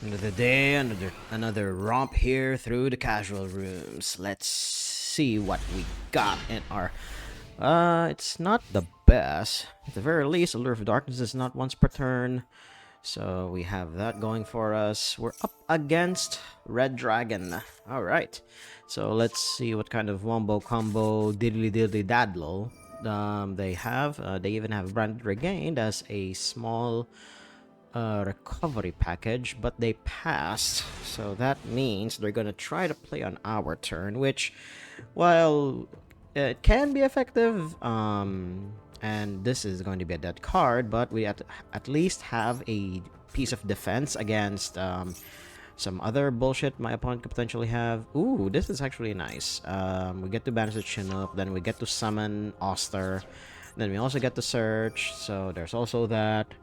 Another day, another romp here through the casual rooms. Let's see what we got in our. It's not the best. At the very least, Allure of Darkness is not once per turn, so we have that going for us. We're up against Red Dragon. All right, so let's see what kind of wombo combo diddly diddly dadlo they have. They even have Branded Regained as a small recovery package, but they passed. So that means they're gonna try to play on our turn, which, while it can be effective, and this is going to be a dead card, but we at least have a piece of defense against some other bullshit my opponent could potentially have. Ooh, this is actually nice. We get to banish the Chinook, then we get to summon Oster, then we also get to search, so there's also that.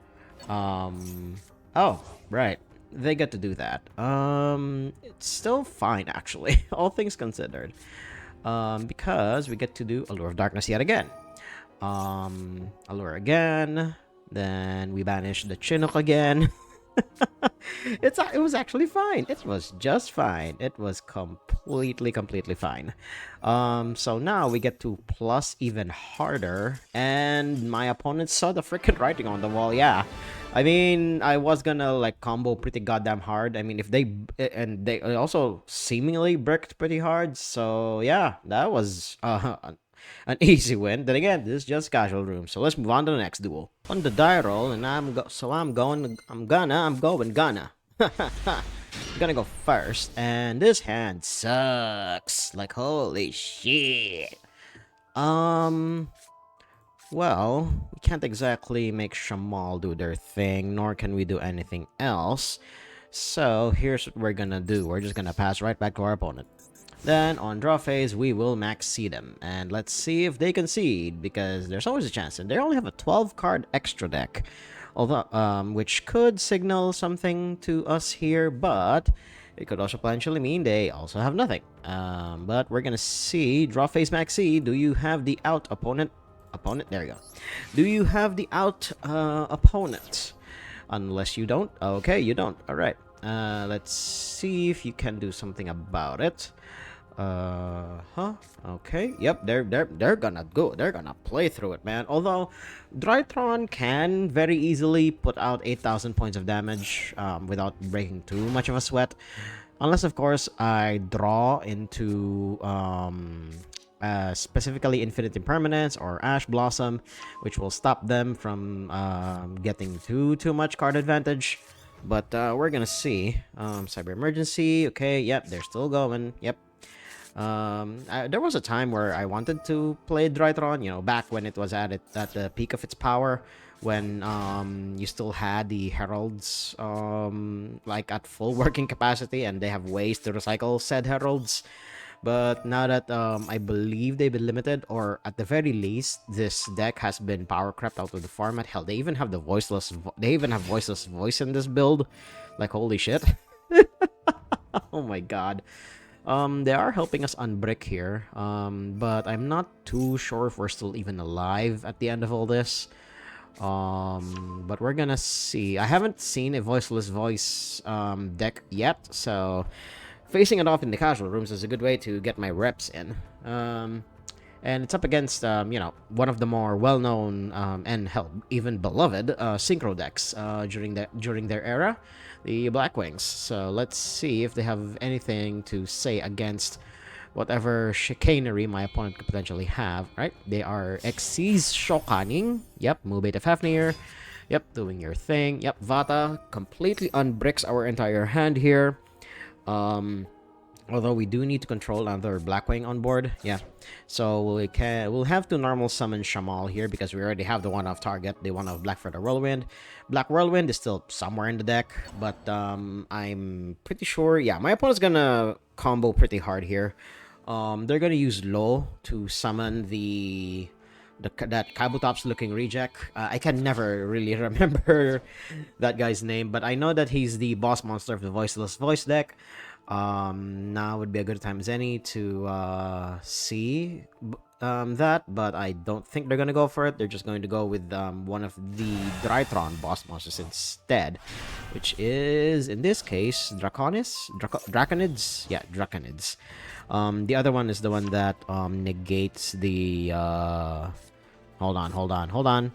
Oh, right. They get to do that. It's still fine, actually, all things considered. Because we get to do Allure of Darkness yet again. Allure again. Then we banish the Chinook again. It was actually fine. It was just fine. It was completely fine. So now we get to plus even harder, and my opponent saw the freaking writing on the wall. Yeah, I mean, I was gonna like combo pretty goddamn hard. I mean, if they and they also seemingly bricked pretty hard. So yeah, that was an easy win. Then again, this is just casual room. So let's move on to the next duel. On the die roll, and I'm gonna go first, and this hand sucks. Like holy shit. Well, we can't exactly make Shamal do their thing, nor can we do anything else. So here's what we're gonna do. We're just gonna pass right back to our opponent. Then, on draw phase, we will max seed them. And let's see if they concede, because there's always a chance. And they only have a 12-card extra deck, although which could signal something to us here, but it could also potentially mean they also have nothing. But we're gonna see. Draw phase max seed. Do you have the out opponent? There you go. Do you have the out opponent? Unless you don't. Okay, you don't. All right. Let's see if you can do something about it. Okay. Yep, they're gonna go. They're gonna play through it, man. Although Drytron can very easily put out 8,000 points of damage without breaking too much of a sweat. Unless, of course, I draw into specifically Infinite Impermanence or Ash Blossom, which will stop them from getting too much card advantage. But we're gonna see. Cyber Emergency. Okay, yep, they're still going. Yep. There was a time where I wanted to play Drytron, you know, back when it was at the peak of its power, when you still had the heralds like at full working capacity, and they have ways to recycle said heralds. But now that I believe they've been limited, or at the very least, this deck has been power crept out of the format. Hell, they even have the they even have voiceless voice in this build. Like holy shit. Oh my god. They are helping us unbrick here, but I'm not too sure if we're still even alive at the end of all this. But we're gonna see. I haven't seen a voiceless voice deck yet, so facing it off in the casual rooms is a good way to get my reps in. And it's up against, you know, one of the more well-known and hell, even beloved synchro decks during their era, the Blackwings. So let's see if they have anything to say against whatever chicanery my opponent could potentially have. Right? They are Xyz Shokaning. Yep, Mubeta Fafnir. Yep, doing your thing. Yep, Vata completely unbricks our entire hand here. Although we do need to control another Blackwing on board, yeah. So we'll have to normal summon Shamal here because we already have the one off target, the one of Black Feather Whirlwind. Black Whirlwind is still somewhere in the deck, but I'm pretty sure, yeah, my opponent's gonna combo pretty hard here. They're gonna use Low to summon that Kabutops looking reject. I can never really remember that guy's name, but I know that he's the boss monster of the voiceless voice deck. Now would be a good time as any to see. that, but I don't think they're gonna go for it. They're just going to go with one of the Drytron boss monsters instead, which is in this case Draconids. Yeah, Draconids. The other one is the one that negates the hold on.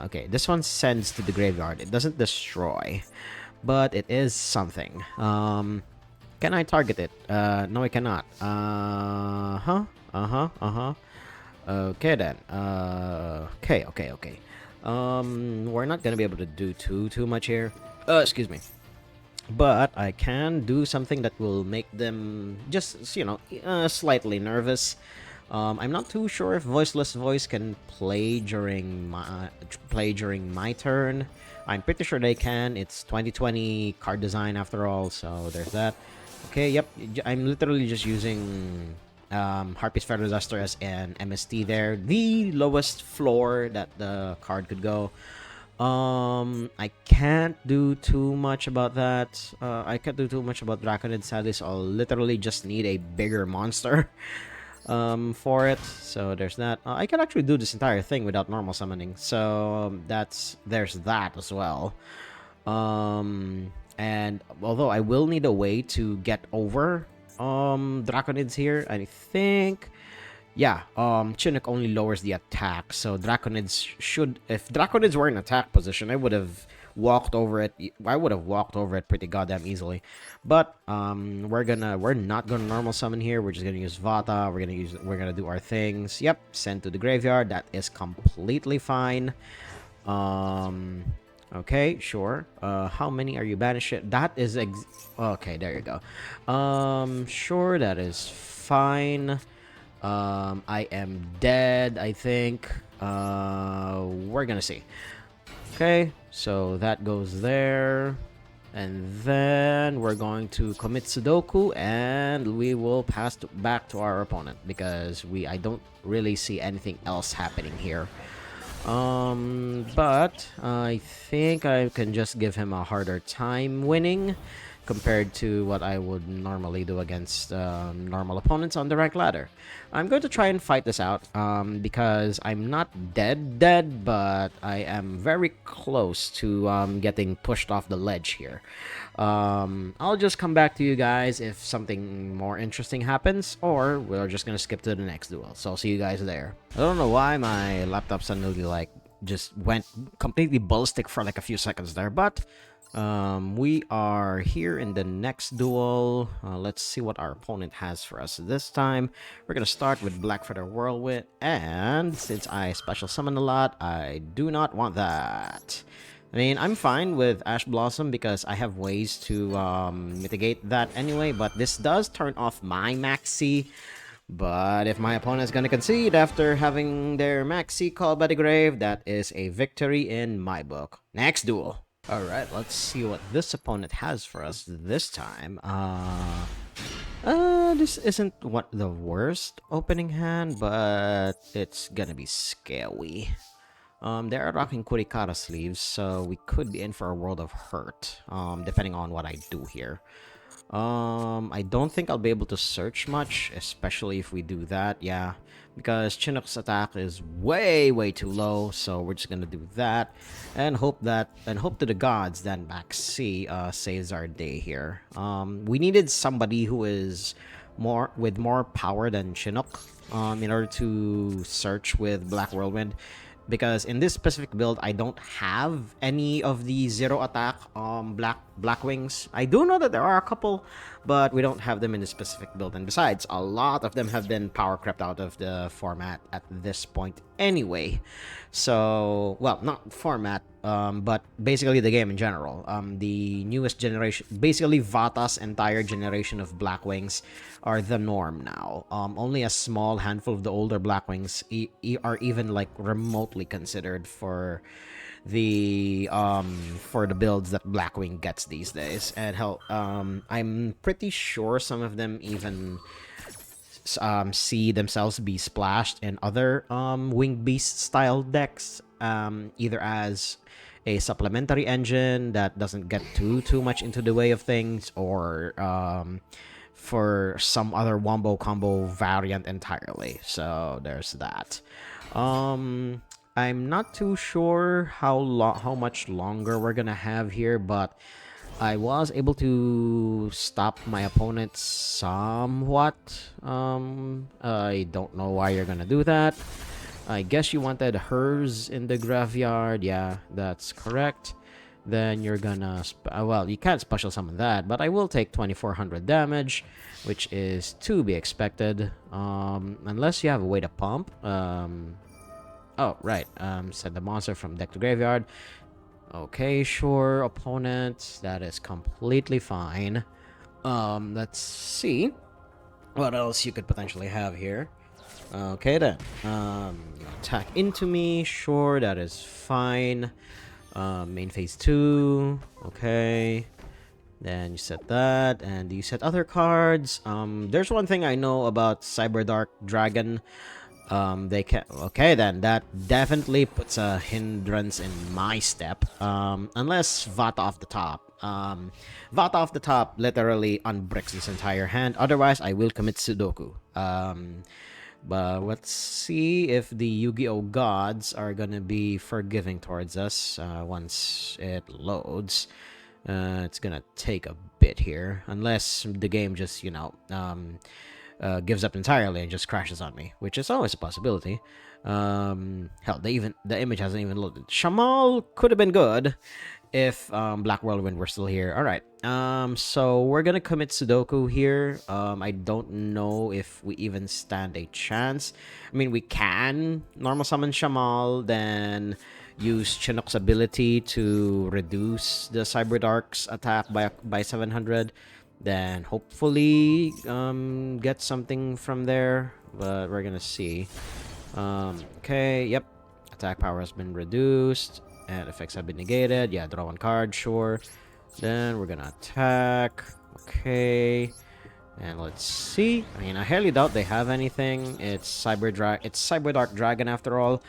Okay, this one sends to the graveyard. It doesn't destroy, but it is something. Can I target it? No, I cannot. Okay then. Okay. We're not gonna be able to do too much here. Excuse me. But I can do something that will make them just, slightly nervous. I'm not too sure if Voiceless Voice can play during my turn. I'm pretty sure they can. It's 2020 card design after all, so there's that. Okay, yep. I'm literally just using Harpy's Feather Duster as an MST there. The lowest floor that the card could go. I can't do too much about that. I can't do too much about Draconid, sadly, so I'll literally just need a bigger monster for it. So there's that. I can actually do this entire thing without normal summoning, so there's that as well. And although I will need a way to get over Draconids here, I think, yeah, Chinook only lowers the attack, so Draconids should, if Draconids were in attack position, I would have walked over it. I would have walked over it pretty goddamn easily. But we're not gonna normal summon here. We're just gonna use Vata. We're gonna do our things. Yep, send to the graveyard. That is completely fine. Okay, sure. How many are you banished? That is okay, there you go. Sure, that is fine. I am dead, I think. We're gonna see. Okay, so that goes there. And then we're going to commit Sudoku, and we will pass back to our opponent because I don't really see anything else happening here. But I think I can just give him a harder time winning compared to what I would normally do against normal opponents on the rank ladder. I'm going to try and fight this out because I'm not dead, but I am very close to getting pushed off the ledge here. I'll just come back to you guys if something more interesting happens, or we're just gonna skip to the next duel. So I'll see you guys there. I don't know why my laptop suddenly just went completely ballistic for like a few seconds there, but we are here in the next duel. Let's see what our opponent has for us this time. We're gonna start with Blackfeather Whirlwind, and since I special summon a lot, I do not want that. I mean, I'm fine with Ash Blossom because I have ways to mitigate that anyway, but this does turn off my Maxi. But if my opponent is going to concede after having their Maxi called by the grave, that is a victory in my book. Next duel. Alright, let's see what this opponent has for us this time. This isn't the worst opening hand, but it's gonna be scary. They are rocking Kurikara sleeves, so we could be in for a world of hurt, depending on what I do here. I don't think I'll be able to search much, especially if we do that, yeah. Because Chinook's attack is way too low, so we're just gonna do that. And hope to the gods that Maxi saves our day here. We needed somebody who is with more power than Chinook in order to search with Black Whirlwind. Because in this specific build, I don't have any of the zero attack black wings. I do know that there are a couple, but we don't have them in this specific build. And besides, a lot of them have been power crept out of the format at this point anyway. So, well, not format, but basically the game in general. The newest generation, basically Vata's entire generation of Blackwings are the norm now. Only a small handful of the older Blackwings are even like remotely considered for the builds that Blackwing gets these days. And hell, I'm pretty sure some of them even see themselves be splashed in other Winged Beast style decks, either as a supplementary engine that doesn't get too much into the way of things, or for some other wombo combo variant entirely. So there's that. I'm not too sure how much longer we're gonna have here, but I was able to stop my opponent somewhat. I don't know why you're gonna do that. I guess you wanted hers in the graveyard. Yeah, that's correct. Then you're gonna... well, you can't special summon that, but I will take 2400 damage, which is to be expected. Unless you have a way to pump. Oh, right. Send the monster from deck to graveyard. Okay, sure, opponent. That is completely fine. Let's see what else you could potentially have here. Okay, then. You attack into me. Sure, that is fine. Main phase 2. Okay. Then you set that, and you set other cards. There's one thing I know about Cyberdark Dragon. They can... okay, then that definitely puts a hindrance in my step. Unless Vata off the top. Vata off the top literally unbricks this entire hand. Otherwise, I will commit Sudoku. But let's see if the YuGiOh gods are gonna be forgiving towards us once it loads. It's gonna take a bit here, unless the game just, you know, gives up entirely and just crashes on me, which is always a possibility. Hell, the image hasn't even loaded. Shamal could have been good if Black Whirlwind were still here. All right. So we're gonna commit Sudoku here. I don't know if we even stand a chance. I mean, we can normal summon Shamal, then use Chinook's ability to reduce the Cyberdark's attack by 700. Then hopefully get something from there, but we're gonna see. Okay, yep, attack power has been reduced and effects have been negated. Yeah, draw one card, sure. Then we're gonna attack. Okay, and let's see. I mean, I highly doubt they have anything. It's Cyberdark Dragon after all.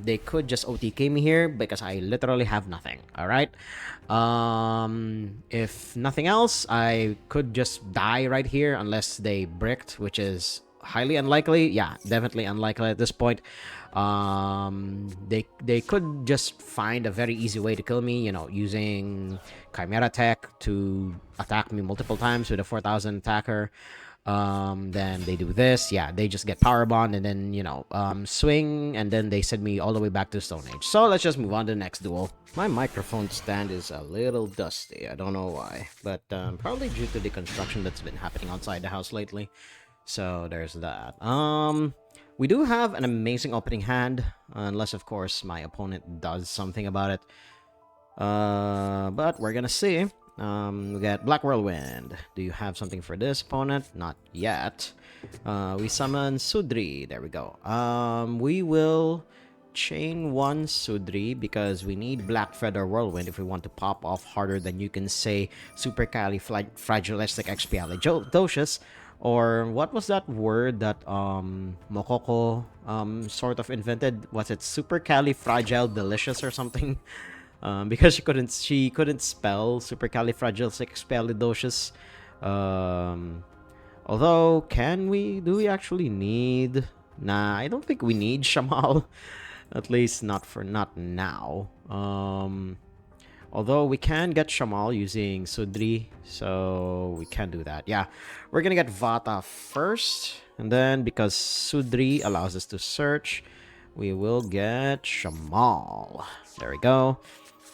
They could just OTK me here because I literally have nothing. All right. If nothing else, I could just die right here unless they bricked, which is highly unlikely. Yeah, definitely unlikely at this point. They could just find a very easy way to kill me, you know, using Chimera Tech to attack me multiple times with a 4000 attacker. Then they do this. Yeah, they just get power bond and then, you know, swing, and then they send me all the way back to Stone Age. So let's just move on to the next duel. My microphone stand is a little dusty. I don't know why, but probably due to the construction that's been happening outside the house lately. So there's that. We do have an amazing opening hand, unless of course my opponent does something about it. But we're gonna see. We got Black Whirlwind. Do you have something for this opponent? Not yet. We summon Sudri. There we go. We will chain one Sudri because we need Black Feather Whirlwind if we want to pop off harder than you can say Supercalifragilisticexpialidocious. Or what was that word that Mokoko sort of invented? Was it Supercalifragilisticexpialidocious or something? Because she couldn't spell supercalifragilisticexpialidocious. Although, do we actually need... Nah, I don't think we need Shamal. At least not now. Although we can get Shamal using Sudri, so we can do that. Yeah, we're gonna get Vata first, and then because Sudri allows us to search, we will get Shamal. There we go.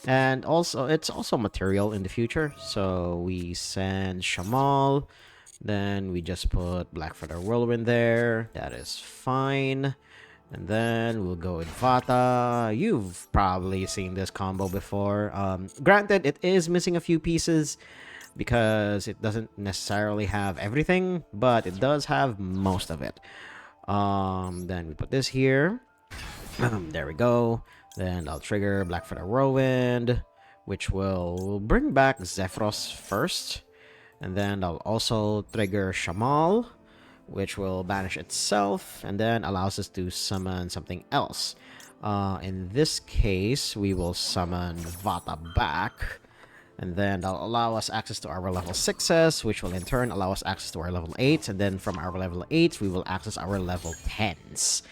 And also, it's also material in the future, so we send Shamal. Then we just put Black Feather Whirlwind there. That is fine. And then we'll go with Vata. You've probably seen this combo before. Granted, it is missing a few pieces because it doesn't necessarily have everything, but it does have most of it. Then we put this here. There we go. Then I'll trigger Black Feather Whirlwind, which will bring back Zephyros first. And then I'll also trigger Shamal, which will banish itself, and then allows us to summon something else. In this case, we will summon Vata back. And then that'll allow us access to our level 6s, which will in turn allow us access to our level 8s. And then from our level 8s, we will access our level 10s,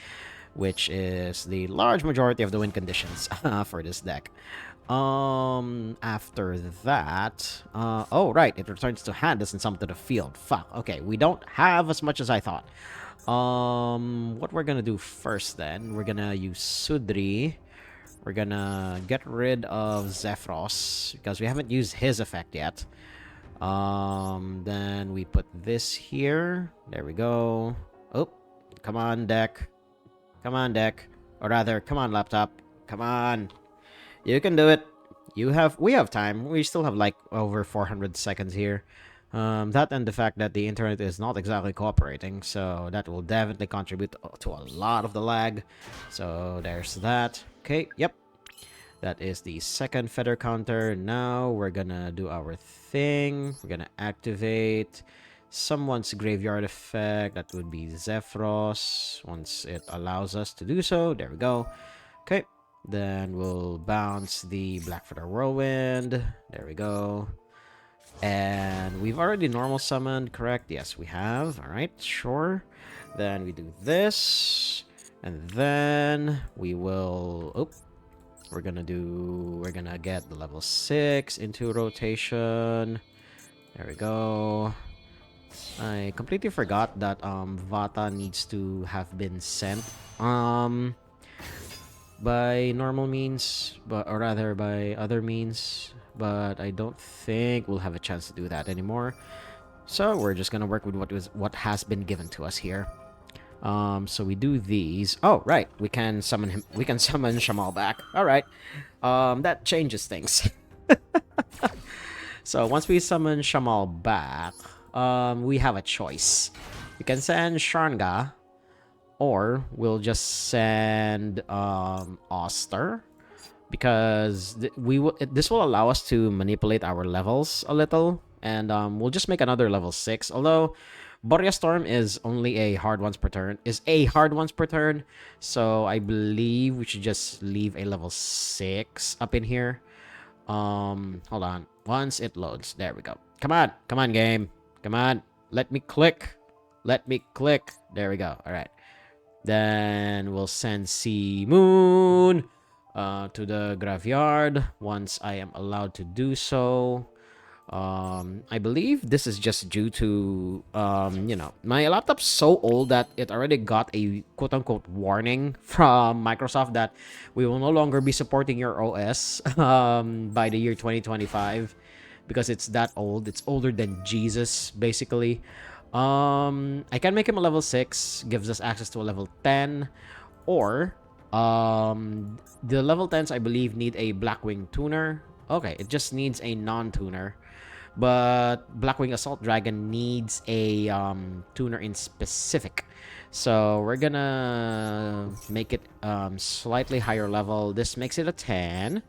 which is the large majority of the win conditions for this deck. After that, oh, right, it returns to hand, doesn't summon to the field. Fuck, okay, we don't have as much as I thought. What we're gonna do first then, we're gonna use Sudri. We're gonna get rid of Zephyros because we haven't used his effect yet. Then we put this here. There we go. Oh, come on, deck. Come on, deck. Or rather, come on, laptop. Come on. You can do it. We have time. We still have like over 400 seconds here. That and the fact that the internet is not exactly cooperating, so that will definitely contribute to a lot of the lag. So there's that. Okay, yep. That is the second feather counter. Now we're gonna do our thing. We're gonna activate someone's graveyard effect. That would be Zephyros, once it allows us to do so. There we go. Okay, then we'll bounce the Black Feather Whirlwind. There we go. And we've already normal summoned, correct? Yes, we have. All right, sure. Then we do this, and then we will. Oh, we're gonna get the level 6 into rotation. There we go. I completely forgot that Vata needs to have been sent by normal means, or rather by other means. But I don't think we'll have a chance to do that anymore. So we're just gonna work with what has been given to us here. So we do these. Oh, right. We can summon him. We can summon Shamal back. All right. That changes things. So once we summon Shamal back, we have a choice. We can send Sharnga, or we'll just send Oster, because this will allow us to manipulate our levels a little, and we'll just make another level 6. Although Borea Storm is only a hard once per turn. So I believe we should just leave a level 6 up in here. Hold on. Once it loads, there we go. Come on, game. Come on. Let me click. There we go. All right. Then we'll send Sea Moon to the graveyard once I am allowed to do so. I believe this is just due to, my laptop's so old that it already got a quote-unquote warning from Microsoft that we will no longer be supporting your OS by the year 2025 because it's that old. It's older than Jesus, basically. I can make him a level 6, gives us access to a level 10, or the level 10s I believe need a Blackwing tuner. Okay, it just needs a non-tuner. But Blackwing Assault Dragon needs a tuner in specific. So we're gonna make it slightly higher level. This makes it a 10.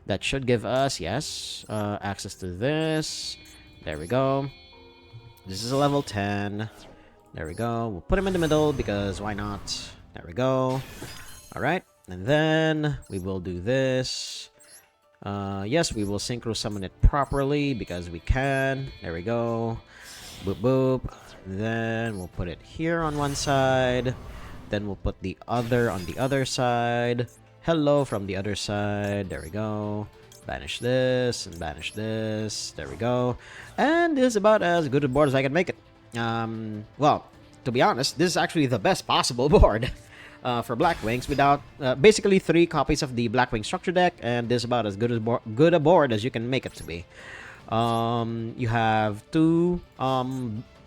That should give us, yes, access to this. There we go. This is a level 10. There we go. We'll put him in the middle because why not? There we go. Alright. And then we will do this. Yes, we will synchro summon it properly because we can. There we go. Boop, boop. Then we'll put it here on one side. Then we'll put the other on the other side. Hello from the other side. There we go. Banish this and banish this. There we go. And this is about as good a board as I can make it. Well, to be honest, this is actually the best possible board. For Blackwings, without basically 3 copies of the Blackwing structure deck, and this is about as good a board as you can make it to be. You have 2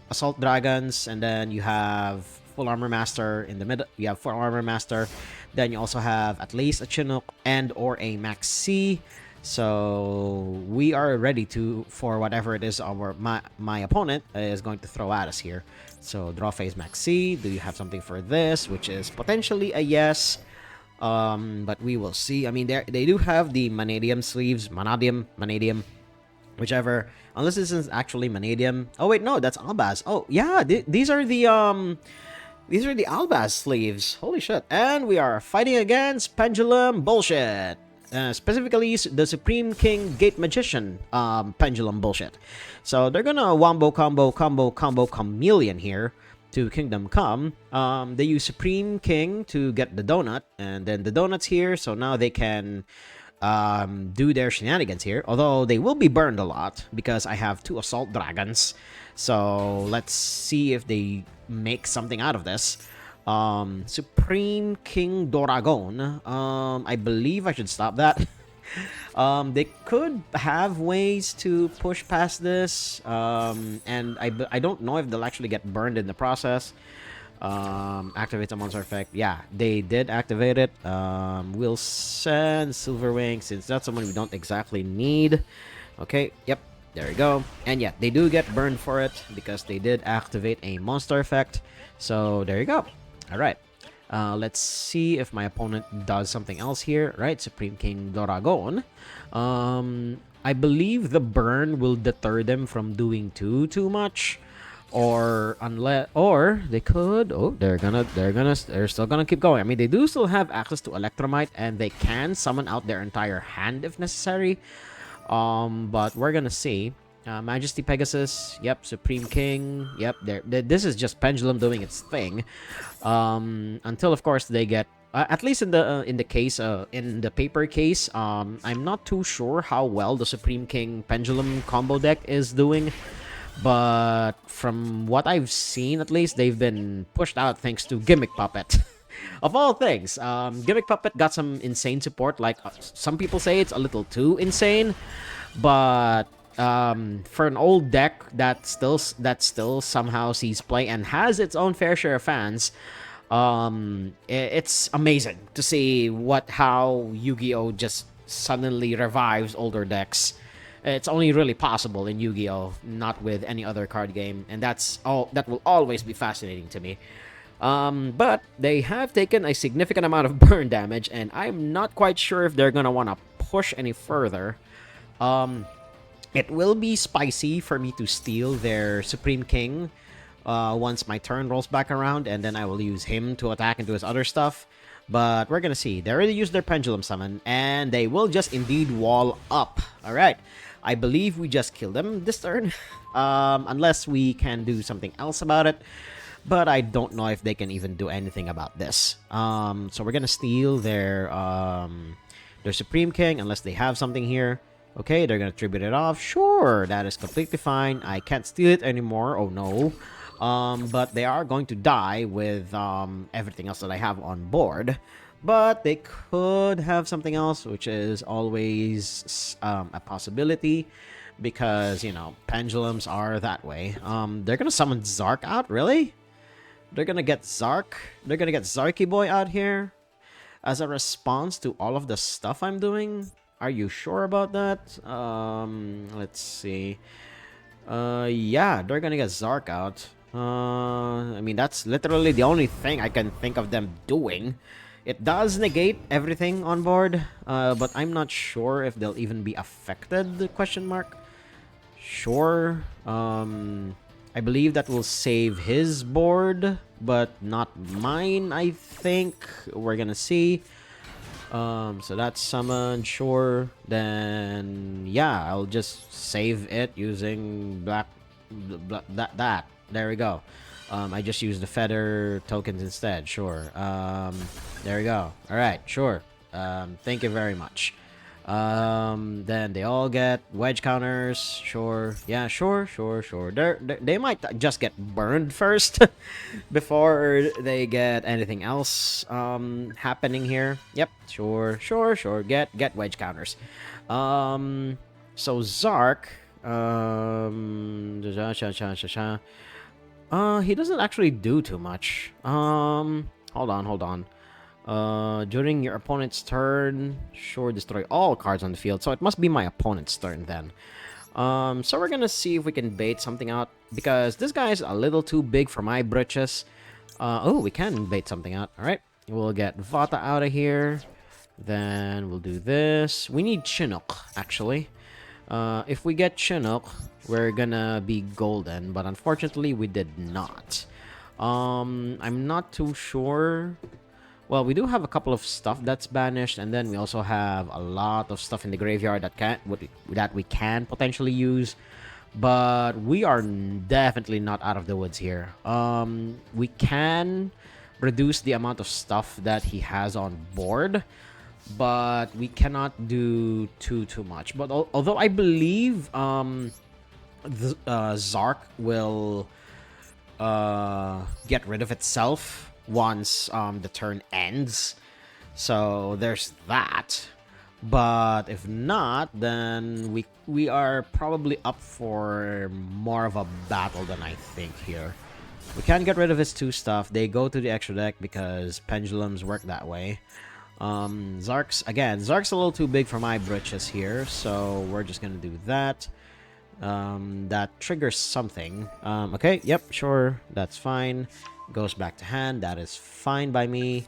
Assault Dragons, and then you have Full Armor Master in the middle. You have Full Armor Master. Then you also have at least a Chinook and or a Max C. So we are ready for whatever it is my opponent is going to throw at us here. So draw phase Max C. Do you have something for this? Which is potentially a yes. But we will see. I mean, they do have the Manadium sleeves, Manadium, whichever. Unless this is actually Manadium. Oh wait, no, that's Albaz. Oh yeah, these are the Albaz sleeves. Holy shit! And we are fighting against Pendulum bullshit. specifically the Supreme King Gate Magician pendulum bullshit. So they're gonna wombo combo chameleon here to Kingdom Come. They use Supreme King to get the donut, and then the donut's here, so now they can do their shenanigans here. Although they will be burned a lot because I have 2 assault dragons. So let's see if they make something out of this. Supreme King Doragon. I believe I should stop that. They could have ways to push past this, and I don't know if they'll actually get burned in the process. Activate the monster effect. Yeah, they did activate it. We'll send Silverwing, since that's someone we don't exactly need. Okay, yep, there we go. And yeah, they do get burned for it because they did activate a monster effect. So there you go. Alright, let's see if my opponent does something else here. Right, Supreme King Doragon. I believe the burn will deter them from doing too much. Or they could, they're still gonna keep going. I mean, they do still have access to Electromite, and they can summon out their entire hand if necessary. But we're gonna see. Majesty Pegasus, yep. Supreme King, yep. This is just Pendulum doing its thing. Until of course they get, at least in the case, in the paper case, I'm not too sure how well the Supreme King Pendulum combo deck is doing. But from what I've seen, at least, they've been pushed out thanks to Gimmick Puppet. Of all things, Gimmick Puppet got some insane support. Like, some people say it's a little too insane. But for an old deck that still somehow sees play and has its own fair share of fans, it's amazing to see how Yu-Gi-Oh! Just suddenly revives older decks. It's only really possible in Yu-Gi-Oh!, not with any other card game, and that will always be fascinating to me. But they have taken a significant amount of burn damage, and I'm not quite sure if they're gonna want to push any further. It will be spicy for me to steal their Supreme King once my turn rolls back around, and then I will use him to attack and do his other stuff. But we're gonna see. They already used their Pendulum Summon, and they will just indeed wall up. Alright. I believe we just killed them this turn. Unless we can do something else about it. But I don't know if they can even do anything about this. So we're gonna steal their Supreme King, unless they have something here. Okay, they're gonna tribute it off. Sure, that is completely fine. I can't steal it anymore. Oh no. But they are going to die with everything else that I have on board. But they could have something else, which is always a possibility. Because, you know, pendulums are that way. They're gonna summon Zark out? Really? They're gonna get Zark? They're gonna get Zarky Boy out here? As a response to all of the stuff I'm doing? Are you sure about that? Let's see. Yeah, they're gonna get Zark out. I mean, that's literally the only thing I can think of them doing. It does negate everything on board, but I'm not sure if they'll even be affected, question mark. Sure. I believe that will save his board, but not mine, I think. We're gonna see. So that's summoned, sure. Then, yeah, I'll just save it using that. There we go. I just used the feather tokens instead. Sure. There we go. All right. Sure. Thank you very much. Then they all get wedge counters. Sure. Yeah. Sure. They might just get burned first before they get anything else happening here. Yep. Sure. Get wedge counters. So Zark. He doesn't actually do too much. Hold on. During your opponent's turn, sure, destroy all cards on the field. So it must be my opponent's turn then. So we're gonna see if we can bait something out, because this guy is a little too big for my britches. Oh, we can bait something out. All right, we'll get Vata out of here. Then we'll do this. We need Chinook, actually. If we get Chinook, we're gonna be golden, but unfortunately we did not. I'm not too sure Well, we do have a couple of stuff that's banished, and then we also have a lot of stuff in the graveyard that we can potentially use. But we are definitely not out of the woods here. We can reduce the amount of stuff that he has on board, but we cannot do too much. But although I believe Zark will get rid of itself once the turn ends, so there's that. But if not, then we are probably up for more of a battle than I think here. We can't get rid of his 2 stuff. They go to the extra deck because pendulums work that way. Zark's a little too big for my britches here, so we're just gonna do that. That triggers something. Okay, yep, sure, that's fine. Goes back to hand. That is fine by me.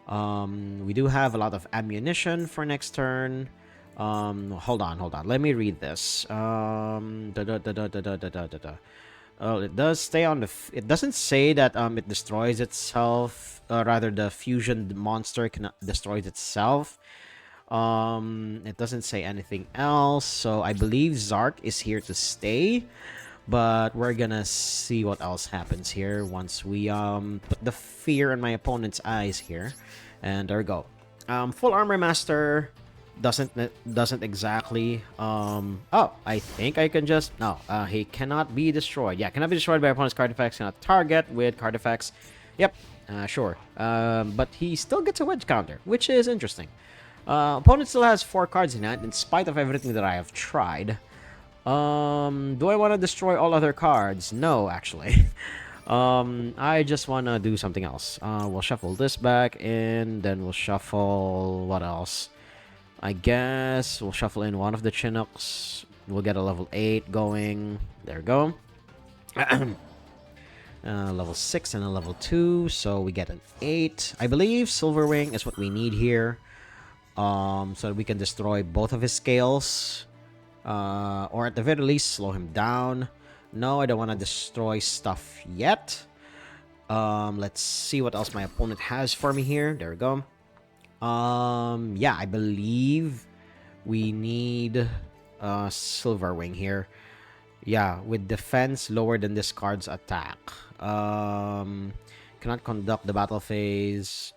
We do have a lot of ammunition for next turn. Hold on. Let me read this. Oh, it does stay on the. It doesn't say that it destroys itself. Rather, the fusion monster destroys itself. It doesn't say anything else. So I believe Zark is here to stay. But we're gonna see what else happens here once we put the fear in my opponent's eyes here. And there we go. Full armor master doesn't exactly oh, I think I can just no, he cannot be destroyed. Yeah, cannot be destroyed by opponent's card effects, cannot target with card effects. Yep, sure. But he still gets a wedge counter, which is interesting. Opponent still has 4 cards in hand in spite of everything that I have tried. Do I want to destroy all other cards? No, actually. I just want to do something else. We'll shuffle this back in, then we'll shuffle... what else? I guess we'll shuffle in one of the Chinooks. We'll get a level 8 going. There we go. Level 6 and a level 2, so we get an 8. I believe Silverwing is what we need here. So that we can destroy both of his scales. Or at the very least, slow him down. No, I don't want to destroy stuff yet. Let's see what else my opponent has for me here. There we go. Yeah, I believe we need Silverwing here. Yeah, with defense lower than this card's attack. Cannot conduct the battle phase.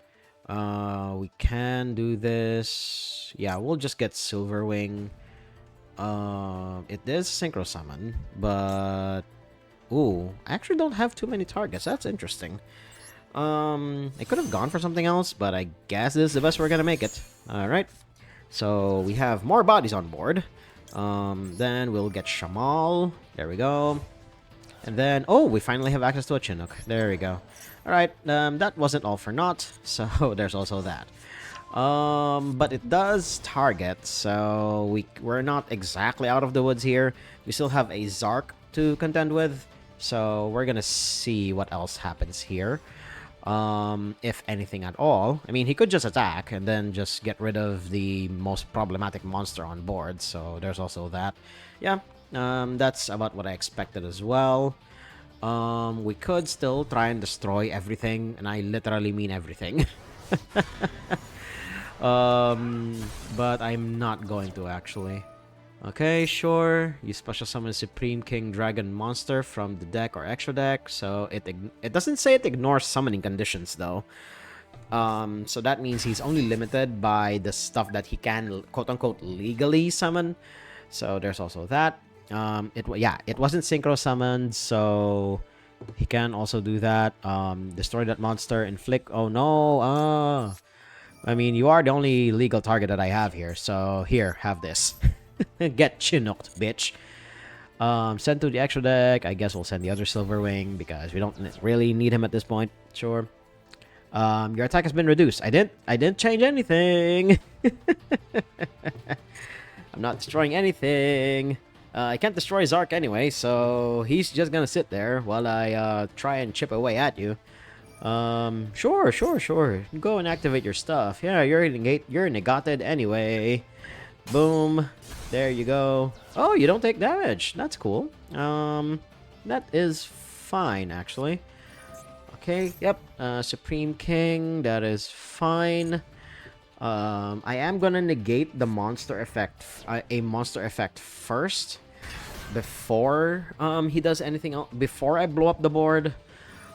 We can do this. Yeah, we'll just get Silverwing. It is synchro summon, but ooh, I actually don't have too many targets. That's interesting. I could have gone for something else, but I guess this is the best we're gonna make it. All right, so we have more bodies on board. Then we'll get Shamal. There we go. And then oh, we finally have access to a Chinook. There we go. All right, that wasn't all for naught. So there's also that. But it does target, so we're not exactly out of the woods here. We still have a Zark to contend with, so we're gonna see what else happens here. If anything at all. I mean, he could just attack and then just get rid of the most problematic monster on board, so there's also that. Yeah, that's about what I expected as well. We could still try and destroy everything, and I literally mean everything. But I'm not going to actually. Okay, sure. You special summon Supreme King Dragon monster from the deck or extra deck. So it doesn't say it ignores summoning conditions though. So that means he's only limited by the stuff that he can quote unquote legally summon. So there's also that. It wasn't synchro summoned, so he can also do that. Destroy that monster, inflict. Oh no. I mean, you are the only legal target that I have here, so here, have this. Get Chinooked, bitch. Send to the extra deck. I guess we'll send the other Silverwing because we don't really need him at this point. Sure. Your attack has been reduced. I didn't change anything. I'm not destroying anything. I can't destroy Zark anyway, so he's just gonna sit there while I try and chip away at you. Sure. Go and activate your stuff. Yeah, you're negated anyway. Boom. There you go. Oh, you don't take damage. That's cool. That is fine, actually. Okay, yep. Supreme King, that is fine. I am gonna negate the monster effect, a monster effect first, before he does anything else, before I blow up the board.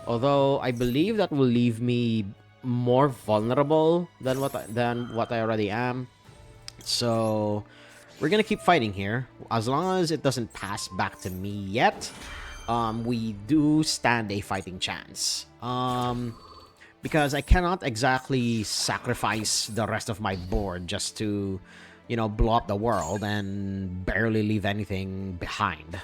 Although I believe that will leave me more vulnerable than what I already am. So we're gonna keep fighting here. As long as it doesn't pass back to me yet, we do stand a fighting chance. Because I cannot exactly sacrifice the rest of my board just to, blow up the world and barely leave anything behind.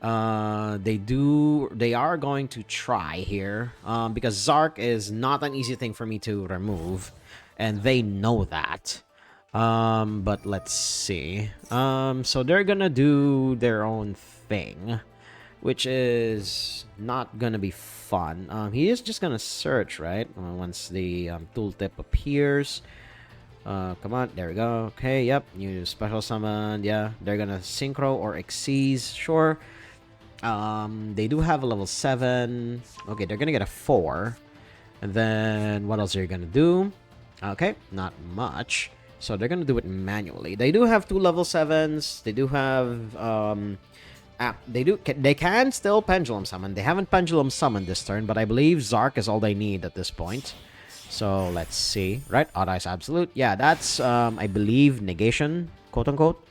They are going to try here, because Zark is not an easy thing for me to remove, and they know that. But let's see. So they're gonna do their own thing, which is not gonna be fun. He is just gonna search, right? Once the tooltip appears. Come on, there we go. Okay, yep, you special summon. Yeah, they're gonna synchro or exceed, sure. They do have a level 7. Okay, they're gonna get a 4. And then what else are you gonna do? Okay, not much. So they're gonna do it manually. They do have 2 level 7s. They do have they can still pendulum summon. They haven't pendulum summoned this turn, but I believe Zark is all they need at this point. So let's see. Right, Odd Eyes Absolute. Yeah, that's I believe negation, quote unquote.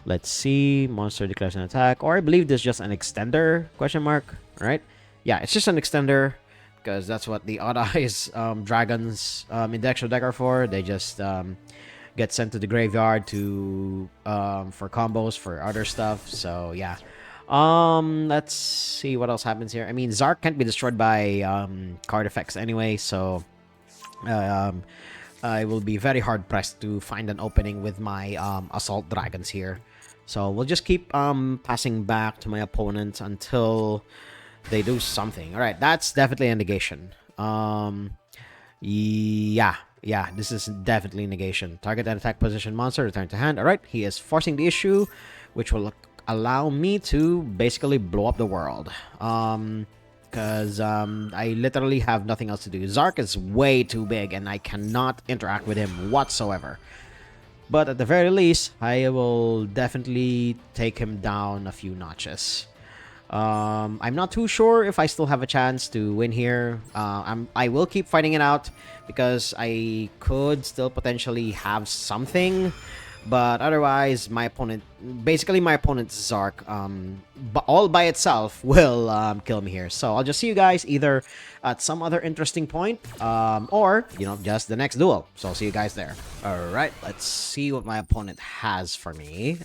Let's see. Monster declares an attack. Or I believe this is just an extender, question mark. Right? Yeah, it's just an extender. Because that's what the Odd Eyes dragons in the extra deck are for. They just get sent to the graveyard to for combos, for other stuff. So, yeah. Let's see what else happens here. I mean, Zark can't be destroyed by card effects anyway. So, I will be very hard-pressed to find an opening with my Assault Dragons here. So we'll just keep passing back to my opponent until they do something. All right, that's definitely a negation. Yeah, this is definitely negation. Target and attack position monster, return to hand. All right, he is forcing the issue, which will allow me to basically blow up the world. Because I literally have nothing else to do. Zark is way too big, and I cannot interact with him whatsoever. But at the very least, I will definitely take him down a few notches. I'm not too sure if I still have a chance to win here. I will keep fighting it out because I could still potentially have something. But otherwise, my opponent Zark, all by itself will kill me here. So I'll just see you guys either at some other interesting point, or just the next duel. So I'll see you guys there. All right, let's see what my opponent has for me.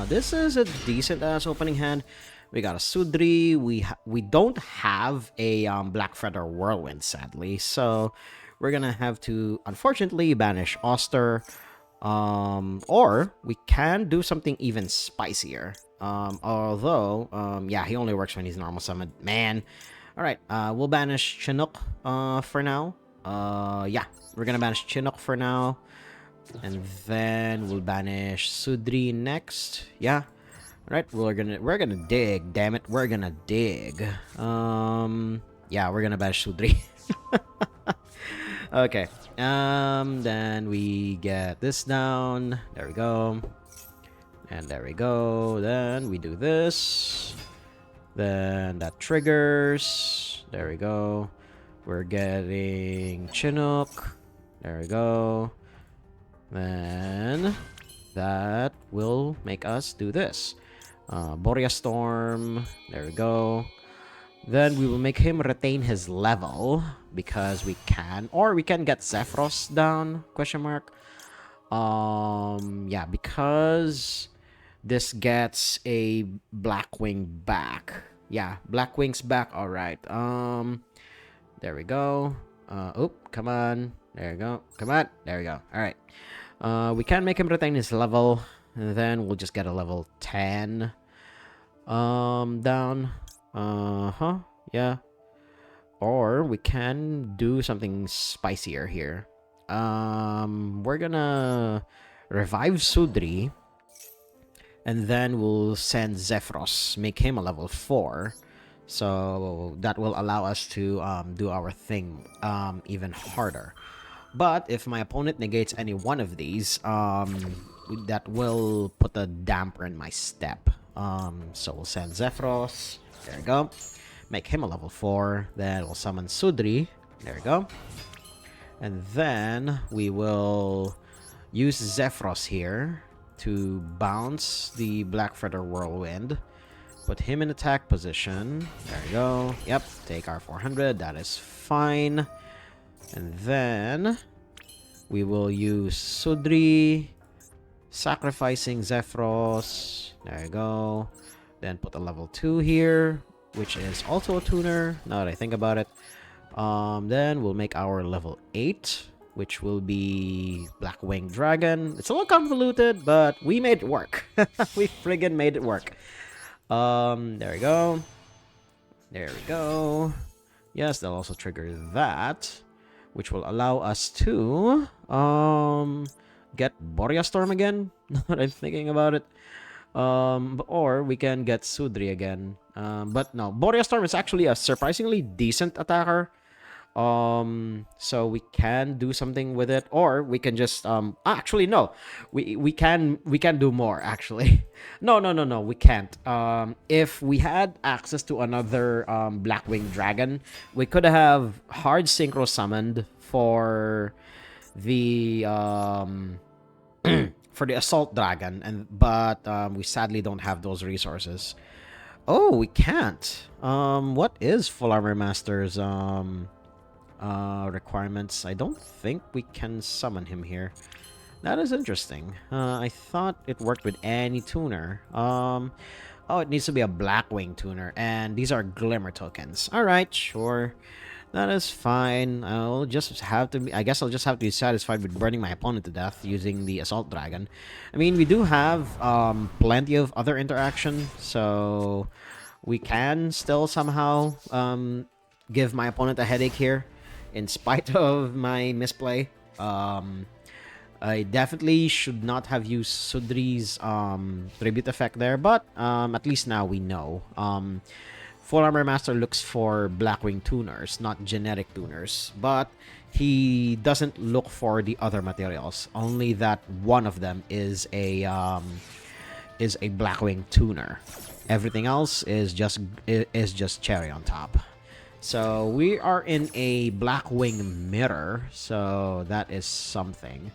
This is a decent ass opening hand. We got a Sudri. We don't have a Black Feather Whirlwind, sadly. So we're gonna have to unfortunately banish Oster. Or we can do something even spicier. Although, yeah, he only works when he's normal summoned. Man. Alright, we'll banish Chinook, for now. Yeah, we're gonna banish Chinook for now. And then we'll banish Sudri next. Yeah. Alright, we're gonna dig, damn it. We're gonna dig. Yeah, we're gonna banish Sudri. Okay. Then we get this down. There we go. And there we go. Then we do this. Then that triggers. There we go. We're getting Chinook. There we go. Then that will make us do this. Borea Storm. There we go. Then we will make him retain his level because we can, or we can get Zephyros down, question mark. Yeah, because this gets a Blackwing back. Yeah, Blackwing's back. All right. There we go. Oop, come on. There we go. Come on. There we go. All right. We can make him retain his level, and then we'll just get a level 10 down. Yeah. Or we can do something spicier here. We're gonna revive Sudri, and then we'll send Zephyros, make him a level 4. So that will allow us to do our thing even harder. But if my opponent negates any one of these, that will put a damper in my step. So we'll send Zephyros. There we go. Make him a level 4. Then we'll summon Sudri. There we go. And then we will use Zephyros here to bounce the Black Feather Whirlwind. Put him in attack position. There we go. Yep, take our 400. That is fine. And then we will use Sudri, sacrificing Zephyros. There we go. Then put a level 2 here, which is also a tuner, now that I think about it. Then we'll make our level 8, which will be Blackwing Dragon. It's a little convoluted, but we made it work. We friggin' made it work. There we go. There we go. Yes, they'll also trigger that, which will allow us to get Borea Storm again. Now that I'm thinking about it. Or we can get Sudri again. But no, Borea Storm is actually a surprisingly decent attacker. So we can do something with it, or we can just actually no, we can do more actually. No, we can't. If we had access to another Blackwing Dragon, we could have hard synchro summoned for the for the Assault Dragon, but we sadly don't have those resources. Oh, we can't. What is Full Armor Master's requirements? I don't think we can summon him here. That is interesting. I thought it worked with any tuner. Oh, it needs to be a Blackwing tuner, and these are Glimmer tokens. All right, sure. That is fine. I'll just have to I guess I'll just have to be satisfied with burning my opponent to death using the Assault Dragon. I mean, we do have plenty of other interaction, so we can still somehow give my opponent a headache here, in spite of my misplay. I definitely should not have used Sudri's tribute effect there, but at least now we know. Full Armor Master looks for Blackwing tuners, not genetic tuners, but he doesn't look for the other materials. Only that one of them is a Blackwing tuner. Everything else is just cherry on top. So we are in a Blackwing mirror, so that is something.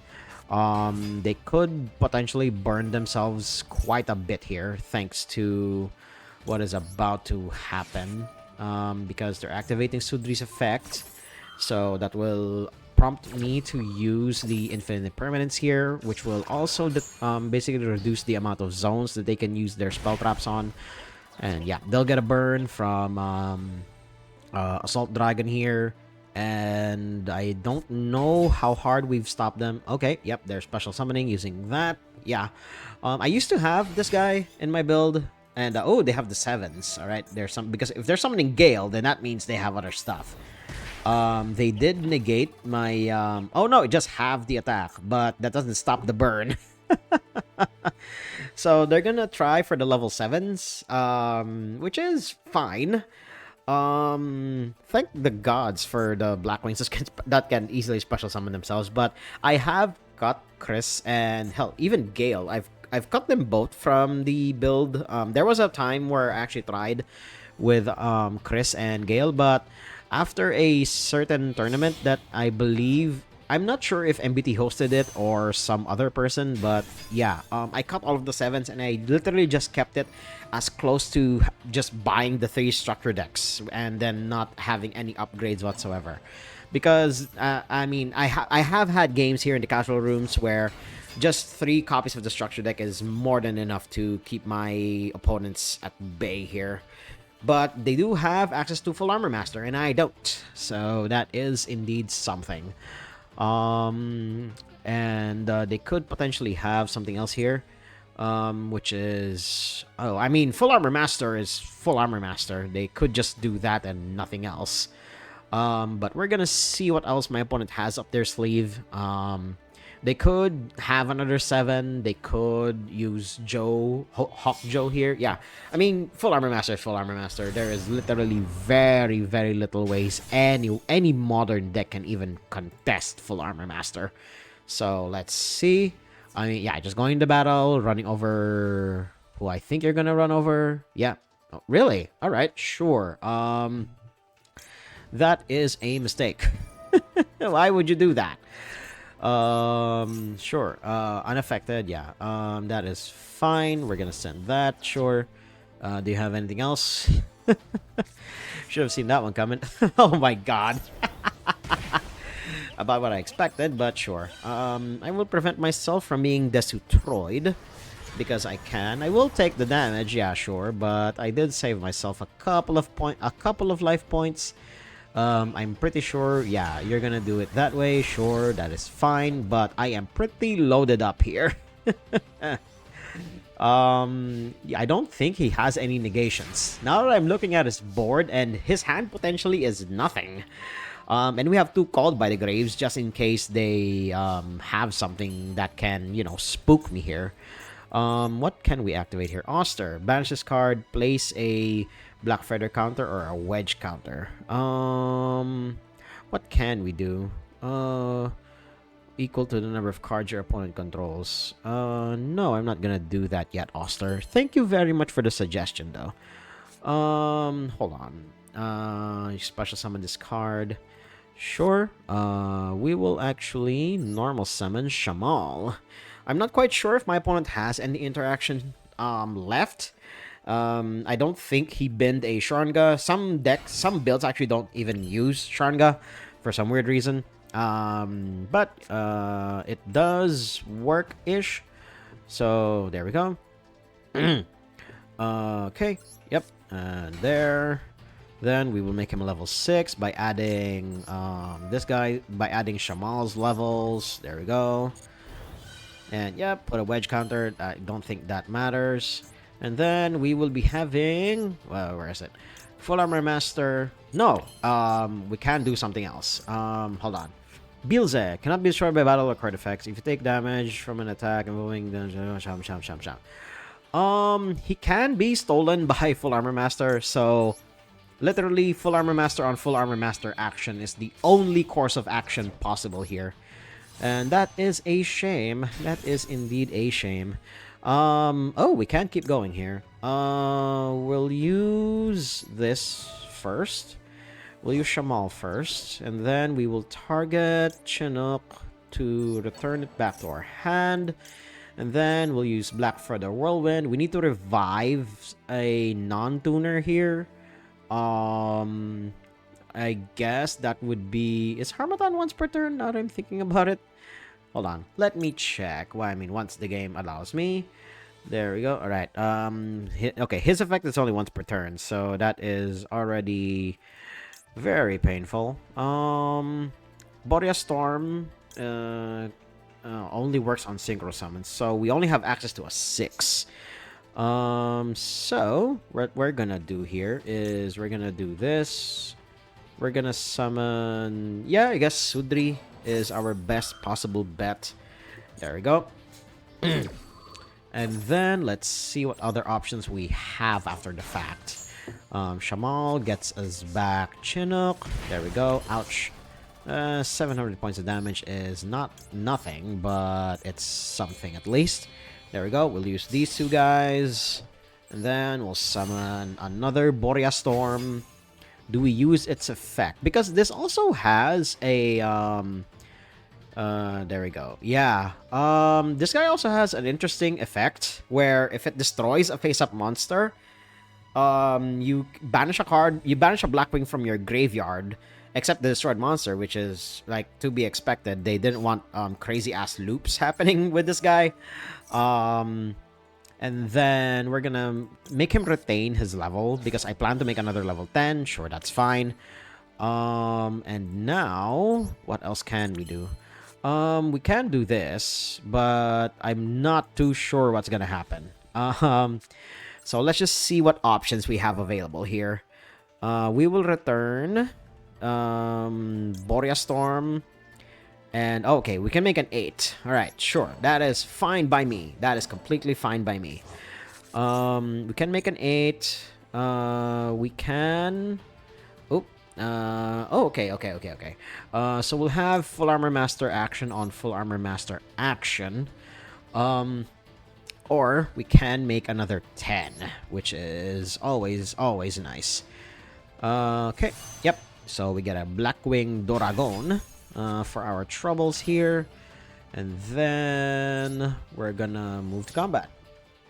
They could potentially burn themselves quite a bit here, thanks to what is about to happen, because they're activating Sudri's effect. So that will prompt me to use the Infinite Permanence here, which will also basically reduce the amount of zones that they can use their spell traps on. And yeah, they'll get a burn from Assault Dragon here. And I don't know how hard we've stopped them. Okay, yep, they're special summoning using that. Yeah, I used to have this guy in my build. And oh, they have the 7s. All right, there's some, because if they're summoning Gale, then that means they have other stuff. They did negate my oh no, it just have the attack, but that doesn't stop the burn. So they're gonna try for the level 7s, which is fine. Thank the gods for the Blackwings that can easily special summon themselves. But I have got Chris and hell, even Gale. I've cut them both from the build. There was a time where I actually tried with Chris and Gale, but after a certain tournament that I believe, I'm not sure if MBT hosted it or some other person, but yeah, I cut all of the 7s and I literally just kept it as close to just buying the 3 structure decks and then not having any upgrades whatsoever. Because, I mean, I have had games here in the casual rooms where just 3 copies of the structure deck is more than enough to keep my opponents at bay here. But they do have access to Full Armor Master, and I don't. So that is indeed something. And they could potentially have something else here, which is... Oh, I mean, Full Armor Master is Full Armor Master. They could just do that and nothing else. But we're gonna see what else my opponent has up their sleeve. They could have another 7. They could use Hawk Joe here. Yeah, I mean, full armor master is full armor master. There is literally very, very little ways any modern deck can even contest full armor master. So let's see. I mean, yeah, just going to battle, running over who I think you're gonna run over. Yeah. Oh, really? All right, sure. That is a mistake. Why would you do that? Sure. Unaffected, yeah. That is fine. We're gonna send that, sure. Do you have anything else? Should have seen that one coming. Oh my god. About what I expected, but sure. I will prevent myself from being destroyed because I can. I will take the damage, yeah, sure, but I did save myself a couple of life points. I'm pretty sure, yeah, you're gonna do it that way. Sure, that is fine, but I am pretty loaded up here. Yeah, I don't think he has any negations. Now that I'm looking at his board, and his hand potentially is nothing. And we have 2 Called by the Graves just in case they have something that can, you know, spook me here. What can we activate here? Oster. Banish this card, place a Black Feather counter or a Wedge counter. What can we do? Equal to the number of cards your opponent controls. No, I'm not gonna do that yet, Oster. Thank you very much for the suggestion, though. Hold on. You special summon this card. Sure. We will actually normal summon Shamal. I'm not quite sure if my opponent has any interaction left. I don't think he binned a Sharnga. Some builds actually don't even use Sharnga for some weird reason. But it does work-ish. So there we go. Okay. Yep. And there. Then we will make him a level 6 by adding this guy, by adding Shamal's levels. There we go. And yep, put a wedge counter. I don't think that matters. And then we will be having, well, where is it? Full Armor Master. No, we can do something else. Hold on. Bilze cannot be destroyed by battle or card effects. If you take damage from an attack involving he can be stolen by Full Armor Master, so literally Full Armor Master on Full Armor Master action is the only course of action possible here. And that is a shame. That is indeed a shame. Oh, we can't keep going here. We'll use this first. We'll use Shamal first, and then we will target Chinook to return it back to our hand. And then we'll use Black Feather Whirlwind. We need to revive a non-tuner here. I guess that would be... Is Harmattan once per turn? Now that I'm thinking about it. Hold on. Let me check. Well, I mean, once the game allows me. There we go. All right. Okay, his effect is only once per turn, so that is already very painful. Boreas Storm only works on synchro summons, so we only have access to a 6. So what we're gonna do here is we're gonna do this. We're gonna summon, yeah, I guess Sudri is our best possible bet. There we go. And then let's see what other options we have after the fact. Shamal gets us back Chinook. There we go. Ouch. 700 points of damage is not nothing, but it's something at least. There we go. We'll use these 2 guys. And then we'll summon another Boreas Storm. Do we use its effect? Because this also has a... there we go. Yeah. This guy also has an interesting effect where if it destroys a face-up monster, you banish a card, you banish a Blackwing from your graveyard, except the destroyed monster, which is like to be expected. They didn't want crazy ass loops happening with this guy. And then we're gonna make him retain his level because I plan to make another level 10. Sure, that's fine. And now what else can we do? We can do this, but I'm not too sure what's gonna happen. So let's just see what options we have available here. We will return Boreas Storm. And okay, we can make an 8. All right, sure. That is fine by me. That is completely fine by me. We can make an 8. We can. Oh. Okay. So we'll have full armor master action on full armor master action. Or we can make another 10, which is always nice. Okay. Yep. So we get a Blackwing Doragon for our troubles here. And then we're gonna move to combat.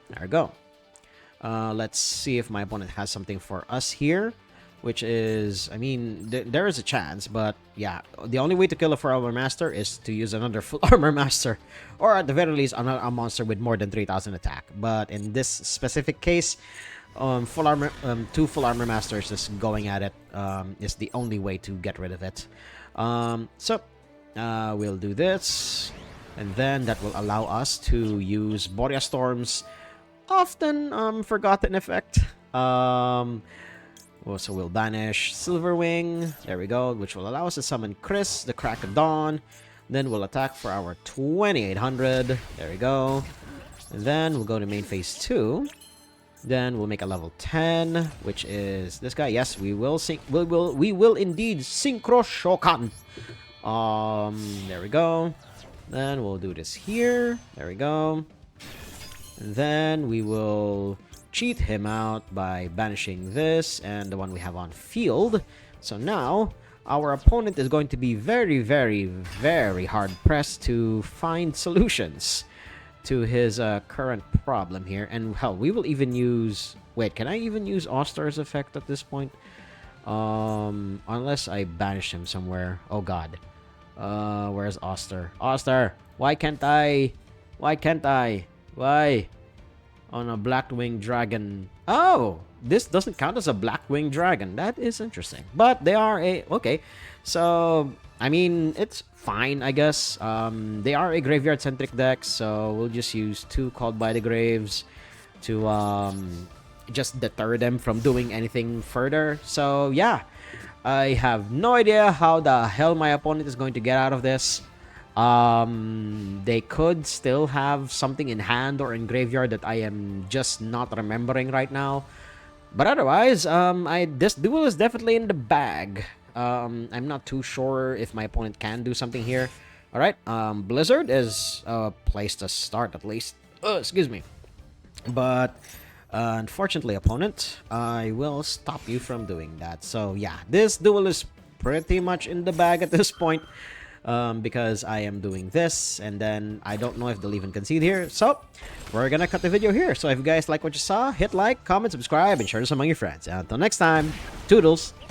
There we go. Let's see if my opponent has something for us here. Which is, I mean, there is a chance, but yeah, the only way to kill a full armor master is to use another full armor master, or at the very least, a monster with more than 3,000 attack. But in this specific case, two full armor masters just going at it is the only way to get rid of it. So we'll do this, and then that will allow us to use Borea Storm's often forgotten effect. So we'll banish Silverwing. There we go, which will allow us to summon Chris, the Crack of Dawn. Then we'll attack for our 2,800. There we go. And then we'll go to main phase 2. Then we'll make a level 10, which is this guy. Yes, we will indeed Synchro Shokan. There we go. Then we'll do this here. There we go. And then we will cheat him out by banishing this and the one we have on field. So now our opponent is going to be very, very, very hard pressed to find solutions to his current problem here. And hell, we will even use... Wait, can I even use Oster's effect at this point? Unless I banish him somewhere. Oh god. Where's Oster? Oster! Why can't I? Why can't I? Why? On a Blackwing Dragon. Oh! This doesn't count as a Blackwing Dragon. That is interesting. But they are a... Okay. So, I mean, it's fine, I guess. They are a graveyard-centric deck, so we'll just use 2 Called by the Graves to just deter them from doing anything further. So, yeah. I have no idea how the hell my opponent is going to get out of this. They could still have something in hand or in graveyard that I am just not remembering right now. But otherwise, this duel is definitely in the bag. I'm not too sure if my opponent can do something here. Alright, Blizzard is a place to start at least. Excuse me. But, unfortunately, opponent, I will stop you from doing that. So, yeah, this duel is pretty much in the bag at this point. Because I am doing this, and then I don't know if they'll even concede here. So, we're gonna cut the video here. So if you guys like what you saw, hit like, comment, subscribe, and share this among your friends. And until next time, toodles!